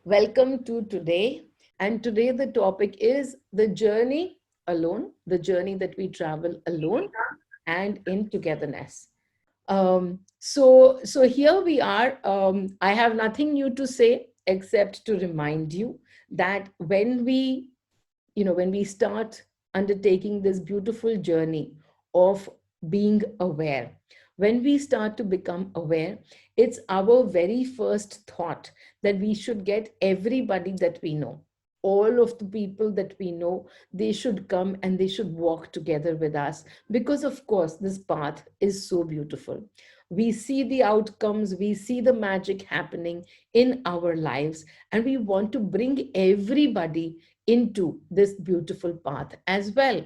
Welcome to today. And today the topic is the journey alone, the journey that we travel alone and in togetherness. So here we are. I have nothing new to say except to remind you that when we start undertaking this beautiful journey of being aware, when we start to become aware, it's our very first thought that we should get everybody that we know, all of the people that we know, they should come and they should walk together with us, because of course this path is so beautiful. We see the outcomes, we see the magic happening in our lives, and we want to bring everybody into this beautiful path as well.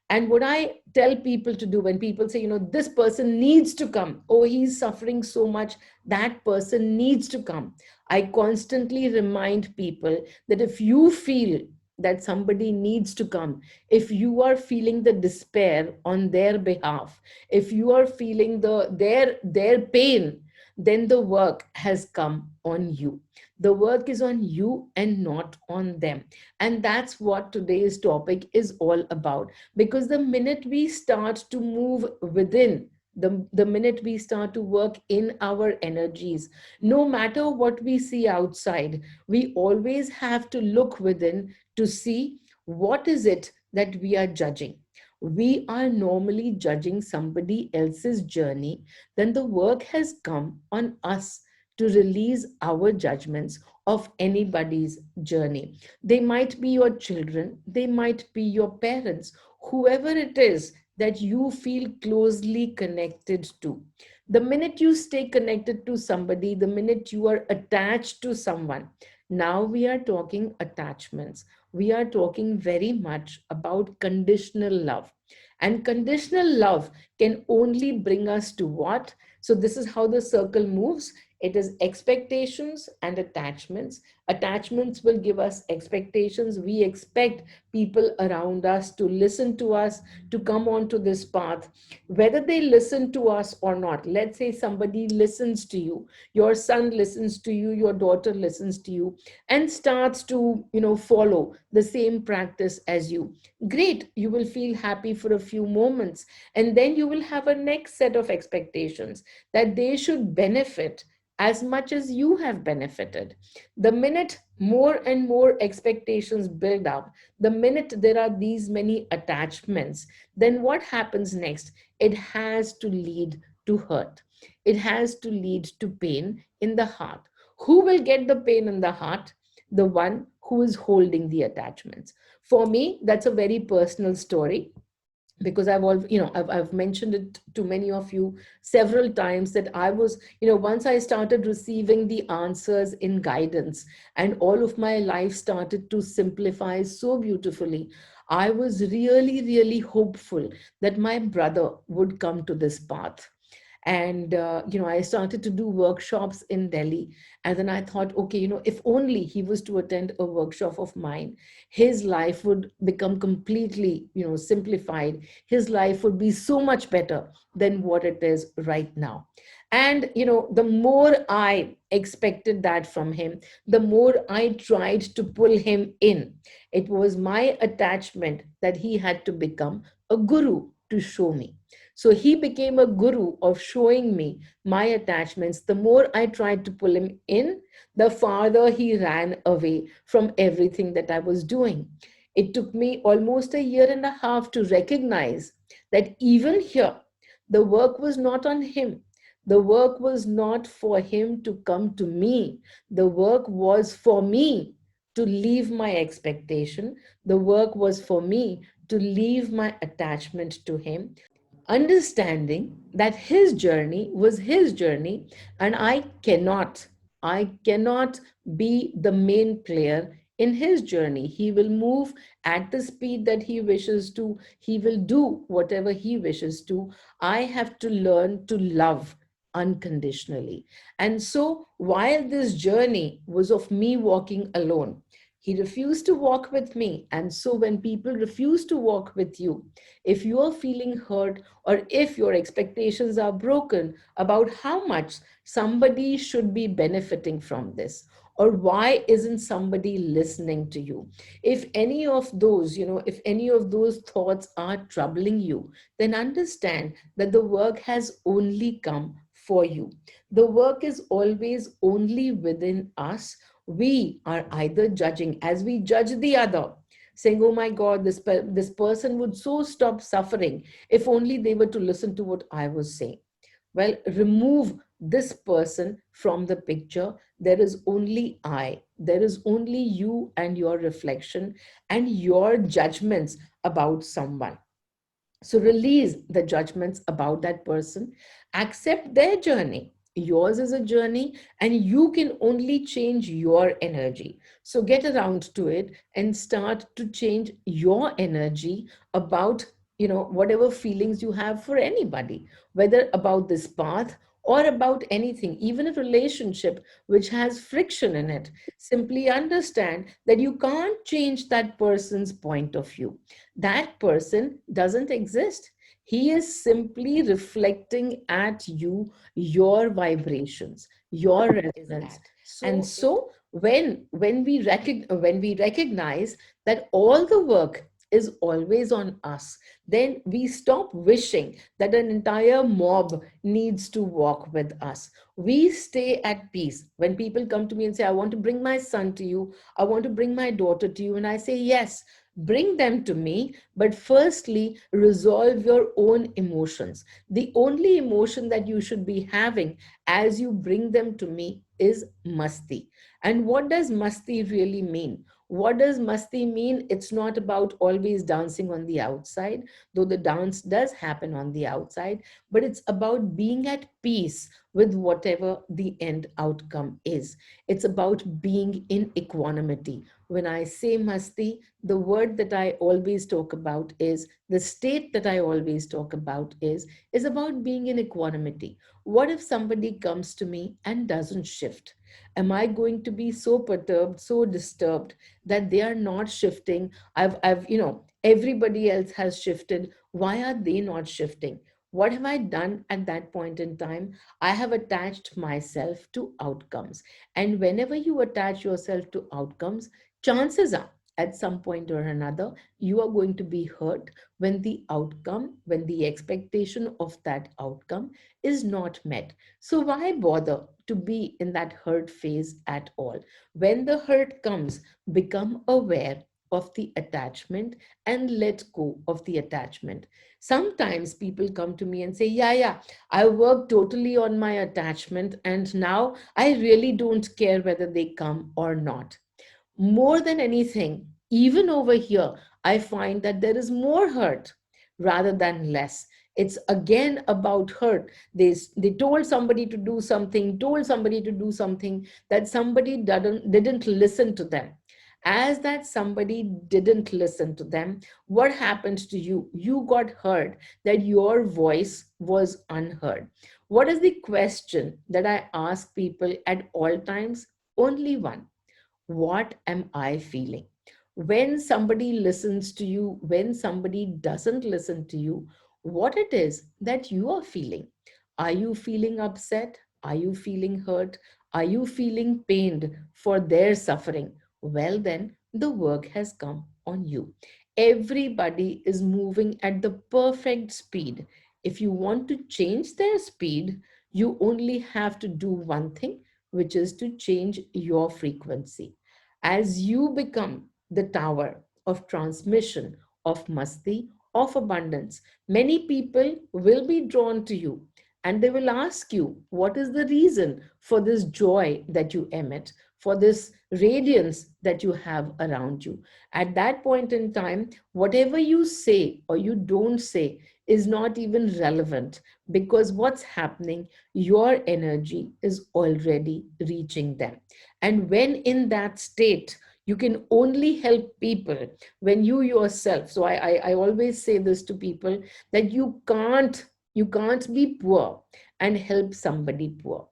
And what I tell people to do when people say, this person needs to come, oh, he's suffering so much, that person needs to come. I constantly remind people that if you feel that somebody needs to come, if you are feeling the despair on their behalf, if you are feeling their pain, then the work has come on you. The work is on you and not on them. And that's what today's topic is all about. Because the minute we start to move within, the minute we start to work in our energies, no matter what we see outside, we always have to look within to see what is it that we are judging. We are normally judging somebody else's journey, then the work has come on us to release our judgments of anybody's journey. They might be your children, they might be your parents, whoever it is that you feel closely connected to. The minute you stay connected to somebody, the minute you are attached to someone, now we are talking attachments. We are talking very much about conditional love. And conditional love can only bring us to what? So, this is how the circle moves. It is expectations and attachments. Attachments will give us expectations. We expect people around us to listen to us, to come onto this path, whether they listen to us or not. Let's say somebody listens to you, your son listens to you, your daughter listens to you, and starts to, follow the same practice as you. Great, you will feel happy for a few moments, and then you will have a next set of expectations that they should benefit as much as you have benefited. The minute more and more expectations build up, the minute there are these many attachments, then what happens next? It has to lead to hurt. It has to lead to pain in the heart. Who will get the pain in the heart? The one who is holding the attachments. For me, that's a very personal story, because I've mentioned it to many of you several times that I was, once I started receiving the answers in guidance and all of my life started to simplify so beautifully, I was really, really hopeful that my brother would come to this path. And I started to do workshops in Delhi, and then I thought, okay, if only he was to attend a workshop of mine, his life would become completely, simplified. His life would be so much better than what it is right now. And the more I expected that from him, the more I tried to pull him in. It was my attachment that he had to become a guru to show me. So he became a guru of showing me my attachments. The more I tried to pull him in, the farther he ran away from everything that I was doing. It took me almost a year and a half to recognize that even here, the work was not on him. The work was not for him to come to me. The work was for me to leave my expectation. The work was for me to leave my attachment to him, understanding that his journey was his journey, and I cannot be the main player in his journey. He will move at the speed that he wishes to, he will do whatever he wishes to. I have to learn to love unconditionally. And so while this journey was of me walking alone, he refused to walk with me. And so when people refuse to walk with you, if you are feeling hurt, or if your expectations are broken about how much somebody should be benefiting from this, or why isn't somebody listening to you? If any of those, if any of those thoughts are troubling you, then understand that the work has only come for you. The work is always only within us. We are either judging as we judge the other, saying, oh my God, this person would so stop suffering if only they were to listen to what I was saying. Well, remove this person from the picture. There is only I. There is only you and your reflection and your judgments about someone. So release the judgments about that person, accept their journey. Yours is a journey, and you can only change your energy. So get around to it and start to change your energy about, whatever feelings you have for anybody, whether about this path or about anything, even a relationship which has friction in it. Simply understand that you can't change that person's point of view. That person doesn't exist. He is simply reflecting at you your vibrations, your Is resonance. that And so? so when we recognize that all the work is always on us, then we stop wishing that an entire mob needs to walk with us. We stay at peace. When people come to me and say, I want to bring my son to you, I want to bring my daughter to you, and I say, yes, bring them to me, but firstly resolve your own emotions. The only emotion that you should be having as you bring them to me is masti. And what does masti really mean? What does masti mean? It's not about always dancing on the outside, though the dance does happen on the outside, but it's about being at peace with whatever the end outcome is. It's about being in equanimity. When I say masti, the word that I always talk about is the state that I always talk about is about being in equanimity. What if somebody comes to me and doesn't shift? Am I going to be so perturbed, so disturbed that they are not shifting? Everybody else has shifted. Why are they not shifting? What have I done at that point in time? I have attached myself to outcomes. And whenever you attach yourself to outcomes, chances are at some point or another, you are going to be hurt when the expectation of that outcome is not met. So, why bother to be in that hurt phase at all? When the hurt comes, become aware of the attachment and let go of the attachment. Sometimes people come to me and say, yeah, yeah, I worked totally on my attachment, and now I really don't care whether they come or not. More than anything, even over here, I find that there is more hurt rather than less. It's again about hurt. They told somebody to do something, that somebody didn't listen to them. As that somebody didn't listen to them, what happened to you? You got hurt, that your voice was unheard. What is the question that I ask people at all times? Only one: what am I feeling? When somebody listens to you, when somebody doesn't listen to you, what it is that you are feeling? Are you feeling upset? Are you feeling hurt? Are you feeling pained for their suffering? Well, then the work has come on you. Everybody is moving at the perfect speed. If you want to change their speed, you only have to do one thing, which is to change your frequency. As you become the tower of transmission, of masti, of abundance, many people will be drawn to you, and they will ask you, what is the reason for this joy that you emit, for this radiance that you have around you? At that point in time, whatever you say or you don't say is not even relevant, because what's happening, your energy is already reaching them. And when in that state, you can only help people when you yourself. So I always say this to people, that you can't be poor and help somebody poor.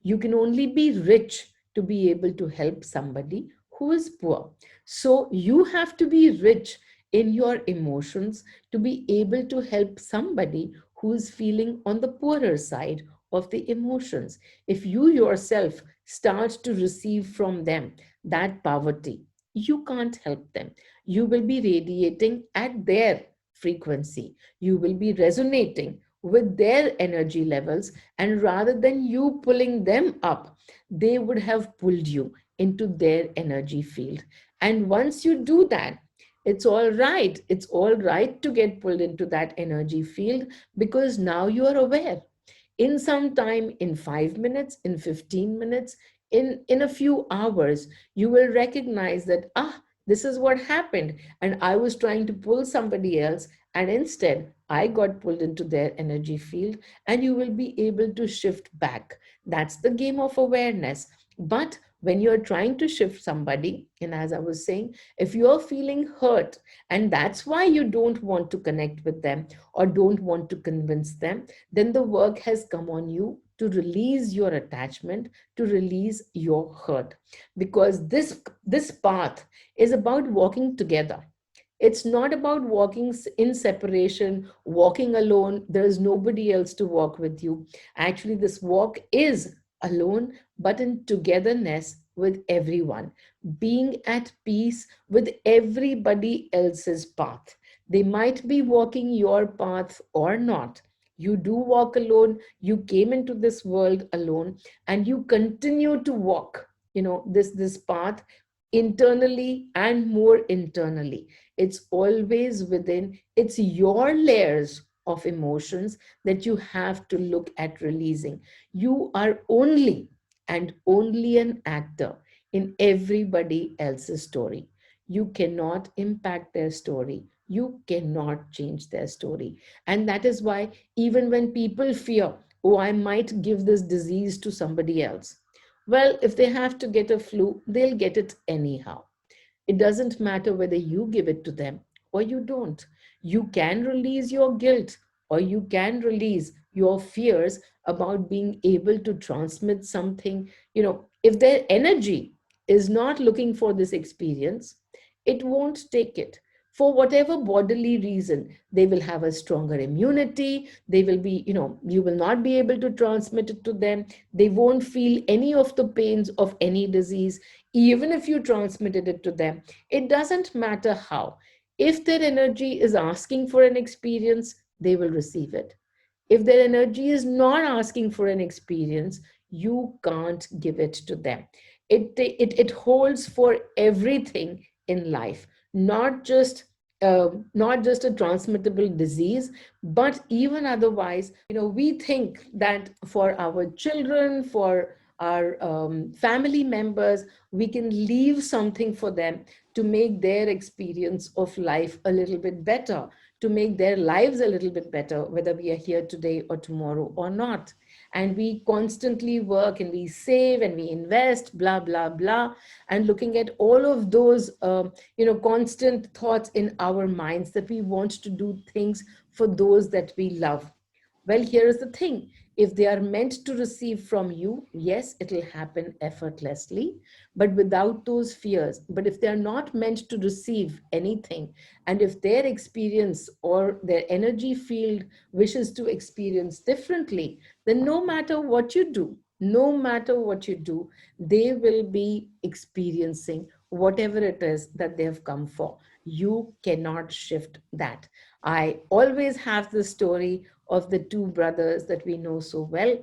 You can only be rich to be able to help somebody who is poor. So you have to be rich in your emotions to be able to help somebody who is feeling on the poorer side of the emotions. If you yourself starts to receive from them that poverty, you can't help them. You will be radiating at their frequency. You will be resonating with their energy levels. And rather than you pulling them up, they would have pulled you into their energy field. And once you do that, it's all right. It's all right to get pulled into that energy field, because now you are aware. In some time, in 5 minutes, in 15 minutes, in a few hours, you will recognize that, this is what happened, and I was trying to pull somebody else, and instead I got pulled into their energy field. And you will be able to shift back. That's the game of awareness. But when you're trying to shift somebody, and as I was saying, if you're feeling hurt, and that's why you don't want to connect with them or don't want to convince them, then the work has come on you to release your attachment, to release your hurt. Because this path is about walking together. It's not about walking in separation, walking alone. There is nobody else to walk with you. Actually, this walk is alone, but in togetherness with everyone, being at peace with everybody else's path. They might be walking your path or not. You do walk alone. You came into this world alone, and you continue to walk, this path internally and more internally. It's always within. It's your layers of emotions that you have to look at releasing. You are only and only an actor in everybody else's story. You cannot impact their story. You cannot change their story. And that is why, even when people fear, oh, I might give this disease to somebody else. Well, if they have to get a flu, they'll get it anyhow. It doesn't matter whether you give it to them or you don't. You can release your guilt, or you can release your fears about being able to transmit something. If their energy is not looking for this experience, it won't take it. For whatever bodily reason, they will have a stronger immunity. They will be, you will not be able to transmit it to them. They won't feel any of the pains of any disease, even if you transmitted it to them. It doesn't matter how. If their energy is asking for an experience, they will receive it. If their energy is not asking for an experience, you can't give it to them. It holds for everything in life, not just not just a transmittable disease, but even otherwise. We think that for our children, for our family members, we can leave something for them to make their experience of life a little bit better, to make their lives a little bit better, whether we are here today or tomorrow or not. And we constantly work and we save and we invest, blah, blah, blah. And looking at all of those, constant thoughts in our minds that we want to do things for those that we love. Well, here is the thing. If they are meant to receive from you, yes, it will happen effortlessly, but without those fears. But if they are not meant to receive anything, and if their experience or their energy field wishes to experience differently, then no matter what you do, no matter what you do, they will be experiencing whatever it is that they have come for. You cannot shift that. I always have the story of the two brothers that we know so well.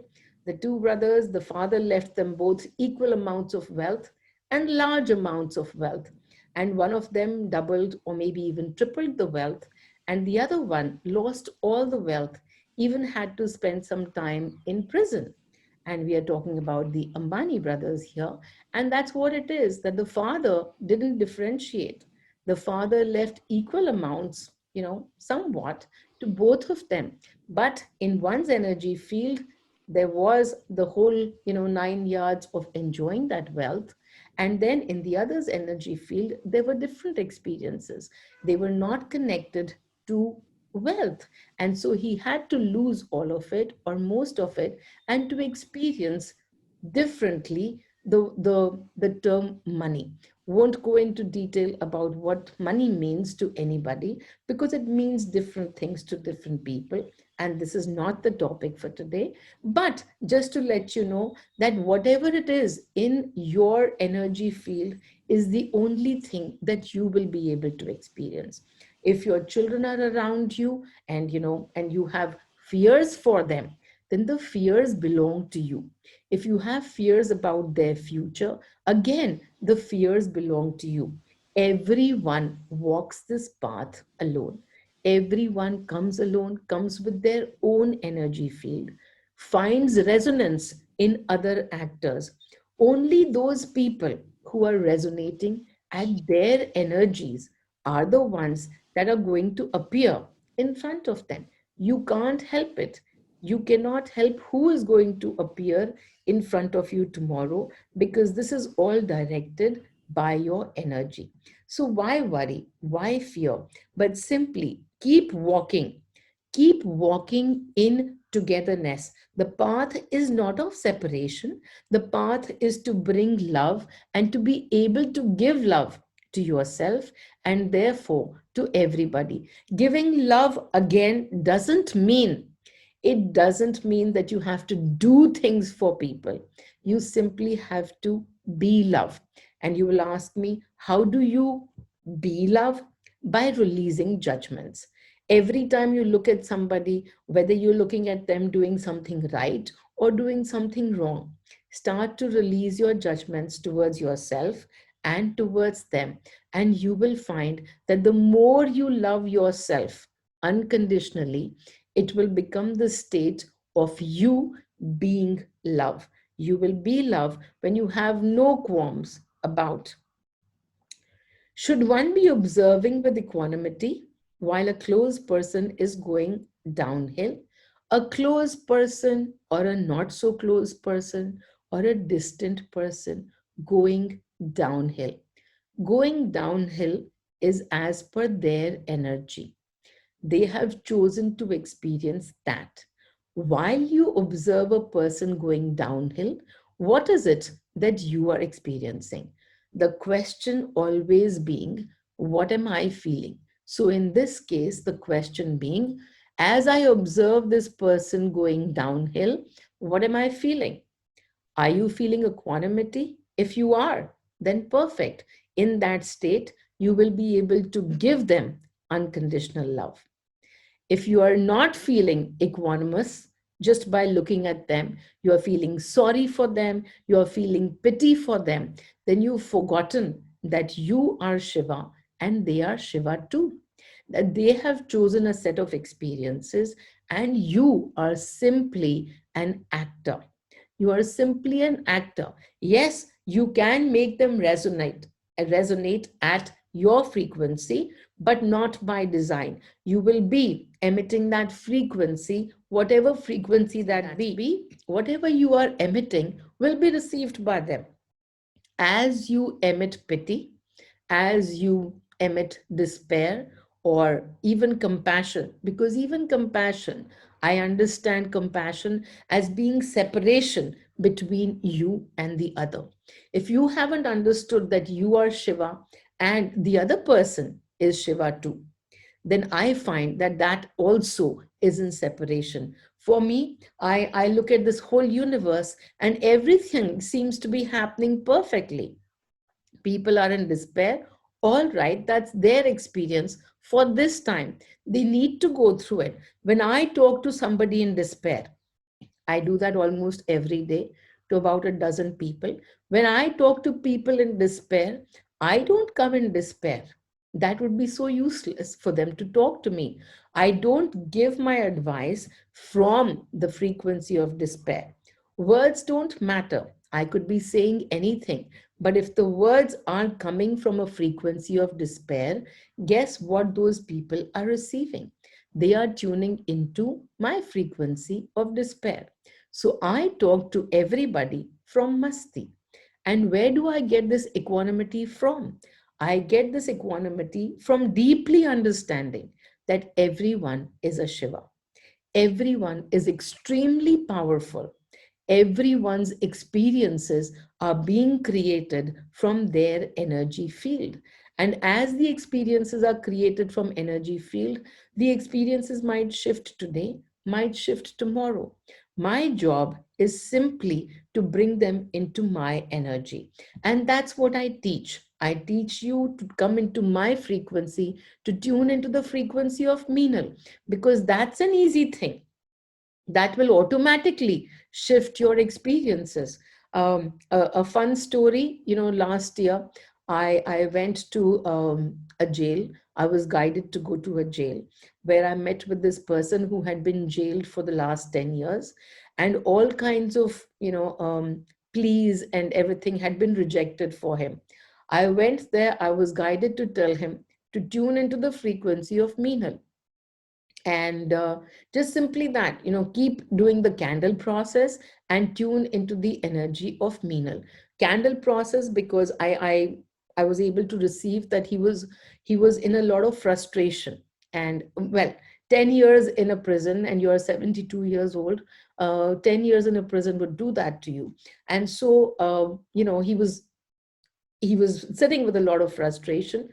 The two brothers, the father left them both equal amounts of wealth and large amounts of wealth. And one of them doubled or maybe even tripled the wealth, and the other one lost all the wealth, even had to spend some time in prison. And we are talking about the Ambani brothers here. And that's what it is, that the father didn't differentiate. The father left equal amounts, somewhat, to both of them. But in one's energy field, there was the whole, 9 yards of enjoying that wealth. And then in the other's energy field, there were different experiences. They were not connected to wealth. And so he had to lose all of it or most of it, and to experience differently the term money. Won't go into detail about what money means to anybody, because it means different things to different people. and this is not the topic for today, but just to let you know that whatever it is in your energy field is the only thing that you will be able to experience. If your children are around you, and and you have fears for them, then the fears belong to you. If you have fears about their future, again, the fears belong to you. Everyone walks this path alone. Everyone comes alone, comes with their own energy field, finds resonance in other actors. Only those people who are resonating at their energies are the ones that are going to appear in front of them. You can't help it. You cannot help who is going to appear in front of you tomorrow, because this is all directed by your energy. So why worry? Why fear? But simply keep walking. Keep walking in togetherness. The path is not of separation. The path is to bring love and to be able to give love to yourself and therefore to everybody. Giving love again doesn't mean that you have to do things for people. You simply have to be love. And you will ask me, how do you be love? By releasing judgments. Every time you look at somebody, whether you're looking at them doing something right or doing something wrong, start to release your judgments towards yourself and towards them. And you will find that the more you love yourself unconditionally, it will become the state of you being love. You will be love when you have no qualms about. Should one be observing with equanimity while a close person is going downhill? A close person or a not so close person or a distant person going downhill. Going downhill is as per their energy. They have chosen to experience that. While you observe a person going downhill, what is it that you are experiencing? The question always being, what am I feeling? So, in this case, the question being, as I observe this person going downhill, what am I feeling? Are you feeling equanimity? If you are, then perfect. In that state, you will be able to give them unconditional love. If you are not feeling equanimous just by looking at them, you are feeling sorry for them, you are feeling pity for them, then you've forgotten that you are Shiva and they are Shiva too. That they have chosen a set of experiences and you are simply an actor. You are simply an actor. Yes, you can make them resonate at your frequency, but not by design. You will be emitting that frequency, whatever frequency that be, whatever you are emitting will be received by them. As you emit pity, as you emit despair, or even compassion, because even compassion, I understand compassion as being separation between you and the other. If you haven't understood that you are Shiva and the other person is Shiva too, then I find that that also is in separation. For me, I look at this whole universe and everything seems to be happening perfectly. People are in despair. All right, that's their experience for this time. They need to go through it. When I talk to somebody in despair, I do that almost every day to about a dozen people. When I talk to people in despair, I don't come in despair. That would be so useless for them to talk to me. I don't give my advice from the frequency of despair. Words don't matter. I could be saying anything, but if the words aren't coming from a frequency of despair, guess what those people are receiving? They are tuning into my frequency of despair. So I talk to everybody from Masti. And where do I get this equanimity from? I get this equanimity from deeply understanding that everyone is a Shiva. Everyone is extremely powerful. Everyone's experiences are being created from their energy field. And as the experiences are created from energy field, the experiences might shift today, might shift tomorrow. My job is simply to bring them into my energy. And that's what I teach. I teach you to come into my frequency, to tune into the frequency of Meenal, because that's an easy thing that will automatically shift your experiences. A fun story, last year I went to a jail. I was guided to go to a jail where I met with this person who had been jailed for the last 10 years, and all kinds of, pleas and everything had been rejected for him. I went there, I was guided to tell him to tune into the frequency of Meenal, and just simply that, keep doing the candle process and tune into the energy of Meenal. Candle process, because I was able to receive that he was in a lot of frustration. And well, 10 years in a prison and you're 72 years old, 10 years in a prison would do that to you. And so he was sitting with a lot of frustration.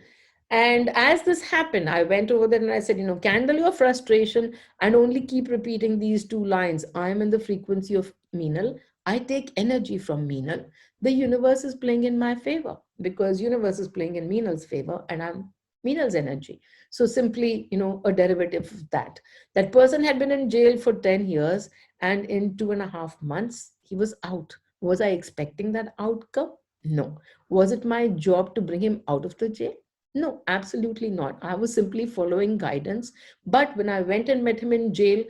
And as this happened, I went over there and I said, candle your frustration and only keep repeating these two lines. I am in the frequency of Meenal. I take energy from Meenal. The universe is playing in my favor because universe is playing in Meenal's favor and I'm Meenal's energy. So simply, a derivative of that. That person had been in jail for 10 years and in 2.5 months, he was out. Was I expecting that outcome? No. Was it my job to bring him out of the jail? No, absolutely not. I was simply following guidance. But when I went and met him in jail,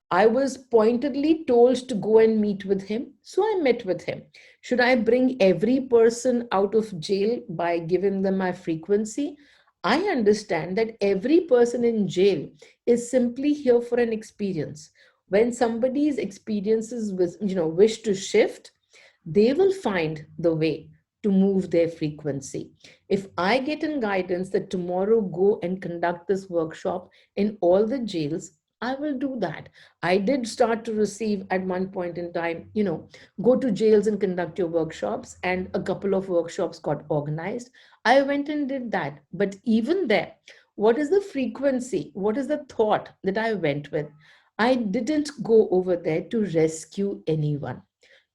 I was pointedly told to go and meet with him. So I met with him. Should I bring every person out of jail by giving them my frequency? I understand that every person in jail is simply here for an experience. When somebody's experiences wish to shift, they will find the way to move their frequency. If I get in guidance that tomorrow go and conduct this workshop in all the jails, I will do that. I did start to receive at one point in time, go to jails and conduct your workshops, and a couple of workshops got organized. I went and did that. But even there, what is the frequency? What is the thought that I went with? I didn't go over there to rescue anyone.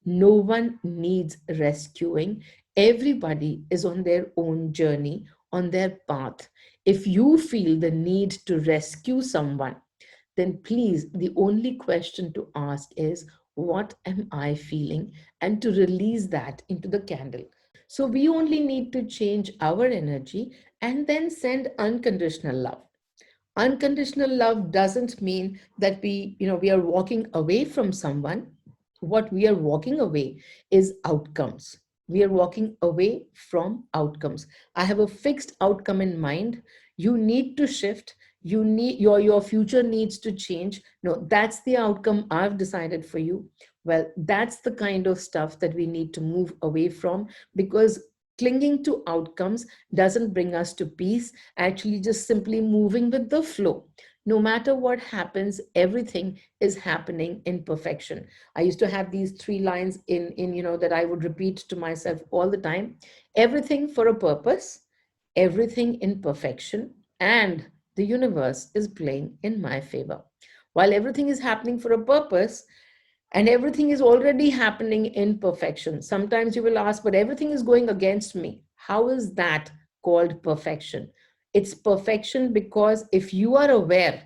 No one needs rescuing. Everybody is on their own journey, on their path. If you feel the need to rescue someone, then please, the only question to ask is, what am I feeling? And to release that into the candle. So we only need to change our energy and then send unconditional love. Unconditional love doesn't mean that we are walking away from someone. What we are walking away is outcomes. We are walking away from outcomes. I have a fixed outcome in mind. You need to shift. You need your future needs to change. No, that's the outcome I've decided for you. Well, that's the kind of stuff that we need to move away from, because clinging to outcomes doesn't bring us to peace. Actually, just simply moving with the flow. No matter what happens, everything is happening in perfection. I used to have these three lines in that I would repeat to myself all the time. Everything for a purpose, everything in perfection, and the universe is playing in my favor. While everything is happening for a purpose, and everything is already happening in perfection. Sometimes you will ask, but everything is going against me. How is that called perfection? It's perfection because if you are aware,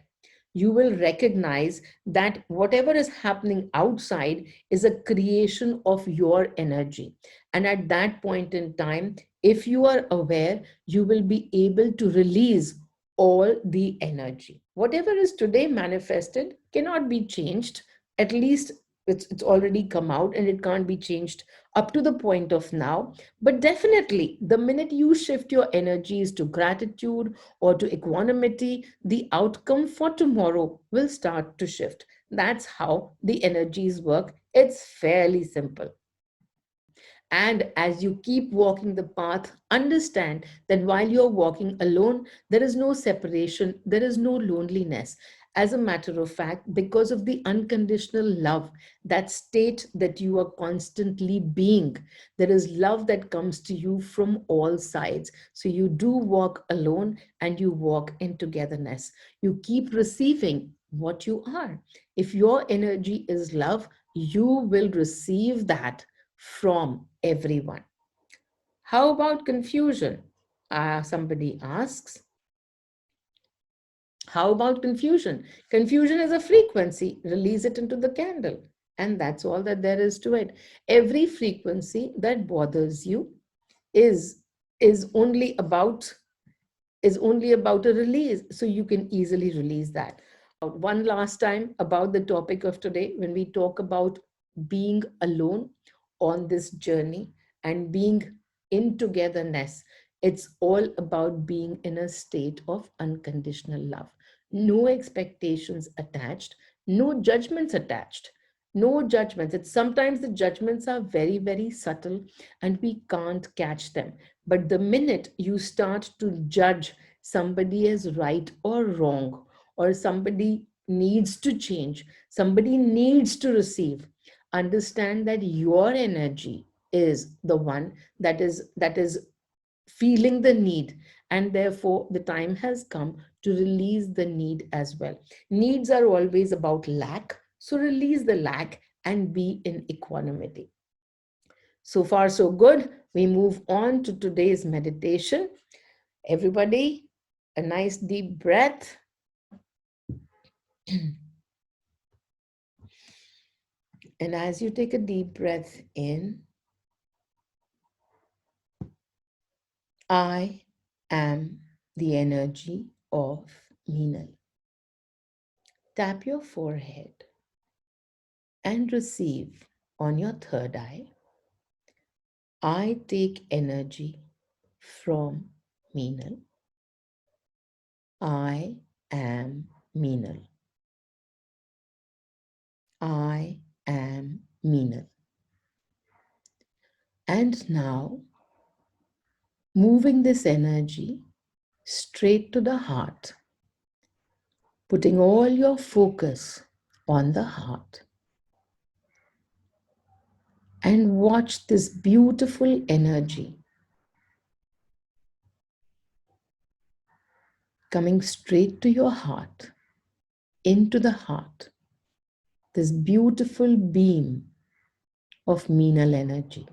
you will recognize that whatever is happening outside is a creation of your energy. And at that point in time, if you are aware, you will be able to release all the energy. Whatever is today manifested cannot be changed. At least it's already come out and it can't be changed up to the point of now. But definitely, the minute you shift your energies to gratitude or to equanimity, the outcome for tomorrow will start to shift. That's how the energies work. It's fairly simple. And as you keep walking the path, understand that while you're walking alone, there is no separation, there is no loneliness. As a matter of fact, because of the unconditional love, that state that you are constantly being, there is love that comes to you from all sides. So you do walk alone and you walk in togetherness. You keep receiving what you are. If your energy is love, you will receive that from everyone. How about confusion? Somebody asks, how about confusion? Confusion is a frequency. Release it into the candle. And that's all that there is to it. Every frequency that bothers you is is only about is only about a release. So you can easily release that. One last time about the topic of today, when we talk about being alone on this journey and being in togetherness, it's all about being in a state of unconditional love. No expectations attached, no judgments attached. No judgments. It's sometimes the judgments are very, very subtle and we can't catch them. But the minute you start to judge somebody as right or wrong, or somebody needs to change, somebody needs to receive, understand that your energy is the one that is feeling the need, and therefore the time has come to release the need as well. Needs are always about lack, so release the lack and be in equanimity. So far so good. We move on to today's meditation. Everybody, a nice deep breath. And as you take a deep breath in, I am the energy of Meenal. Tap your forehead and receive on your third eye. I take energy from Meenal. I am Meenal. I am Meenal. And now, moving this energy straight to the heart, putting all your focus on the heart, and watch this beautiful energy coming straight to your heart, into the heart, this beautiful beam of Meenal energy.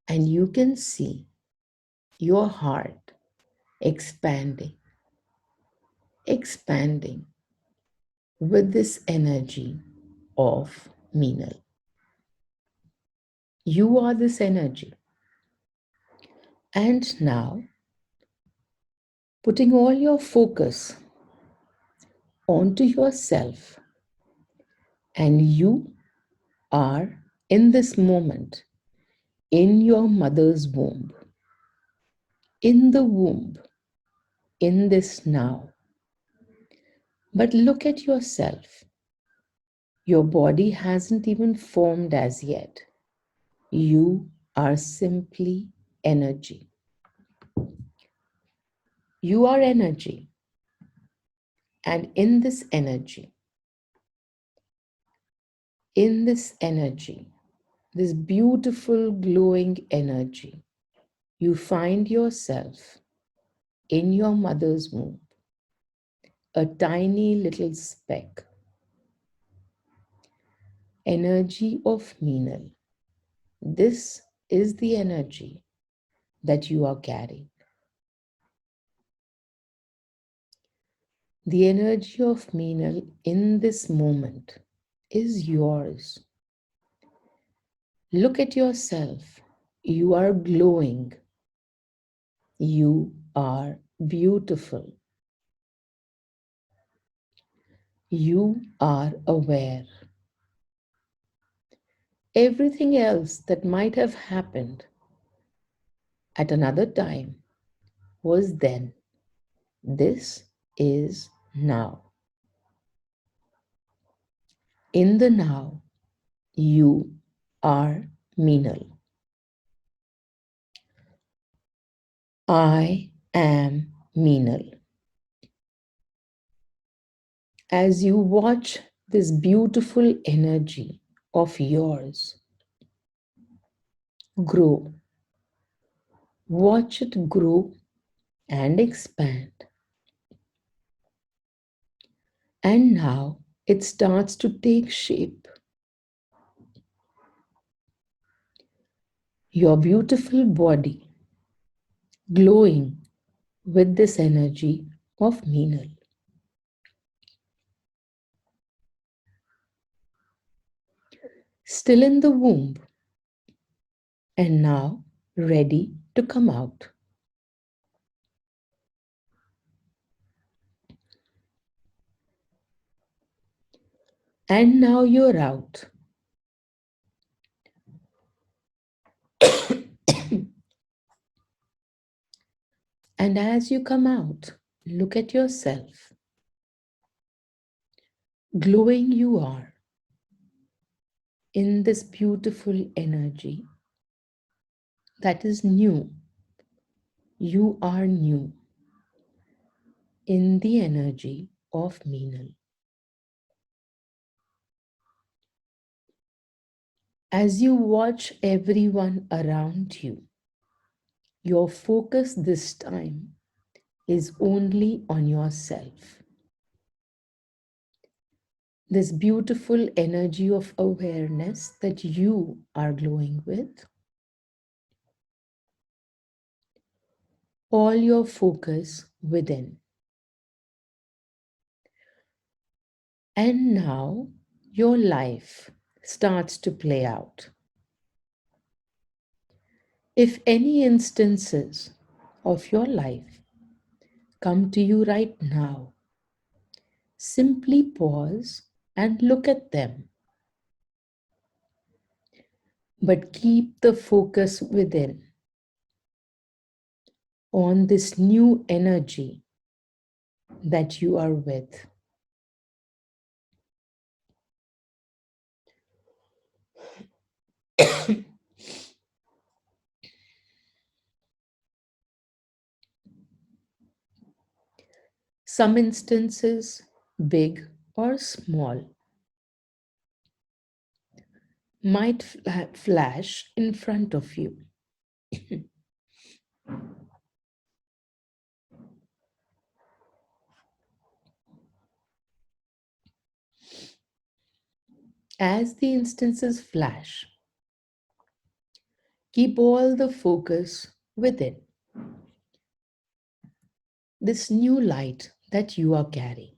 And you can see your heart expanding, expanding with this energy of Meenal. You are this energy. And now, putting all your focus onto yourself, and you are in this moment in your mother's womb, in the womb, in this now. But look at yourself. Your body hasn't even formed as yet. You are simply energy. You are energy. And in this energy, this beautiful glowing energy, you find yourself in your mother's womb, a tiny little speck. Energy of Meenal. This is the energy that you are carrying. The energy of Meenal in this moment is yours. Look at yourself. You are glowing. You are beautiful. You are aware. Everything else that might have happened at another time was then. This is now. In the now, you are Meenal. I am Meenal. As you watch this beautiful energy of yours grow, watch it grow and expand. And now it starts to take shape. Your beautiful body glowing with this energy of Meenal. Still in the womb and now ready to come out. And now you're out. And as you come out, look at yourself. Glowing you are in this beautiful energy that is new. You are new in the energy of Meenal. As you watch everyone around you, your focus this time is only on yourself. This beautiful energy of awareness that you are glowing with, all your focus within. And now your life starts to play out. If any instances of your life come to you right now, simply pause and look at them. But keep the focus within on this new energy that you are with. Some instances, big or small, might flash in front of you. As the instances flash, keep all the focus within this new light that you are carrying.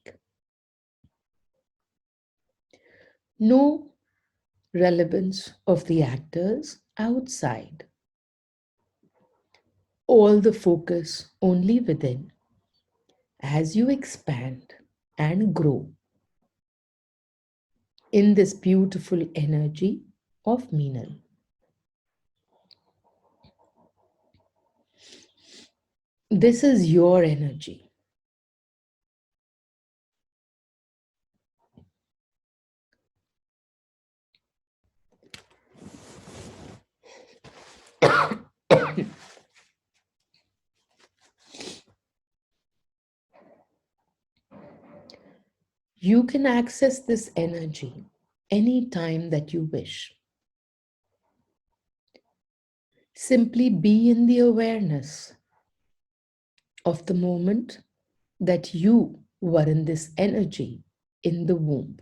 No relevance of the actors outside. All the focus only within as you expand and grow in this beautiful energy of Meenal. This is your energy. You can access this energy anytime that you wish. Simply be in the awareness of the moment that you were in this energy in the womb.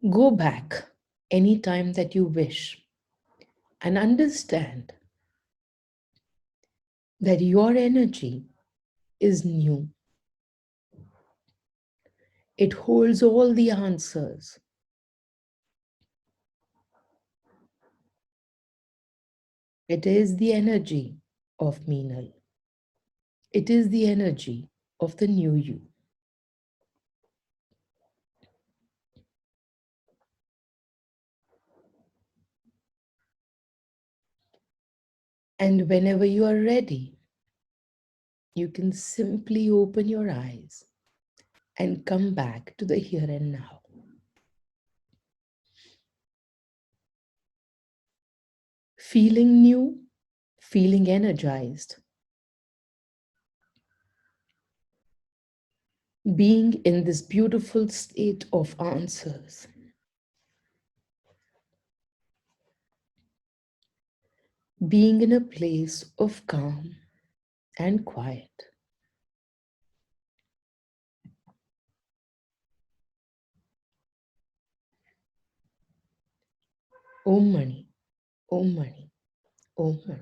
Go back anytime that you wish and understand that your energy is new. It holds all the answers. It is the energy of Meenal. It is the energy of the new you. And whenever you are ready, you can simply open your eyes and come back to the here and now. Feeling new, feeling energized, being in this beautiful state of answers, being in a place of calm and quiet. Om Mani, Om Mani, Om Mani.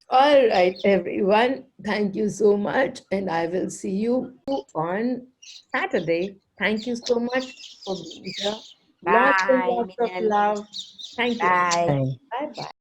All right, everyone. Thank you so much. And I will see you on Saturday. Thank you so much for being here. Lots and Bye, lots of Minal. love. Thank you. Bye. Bye bye.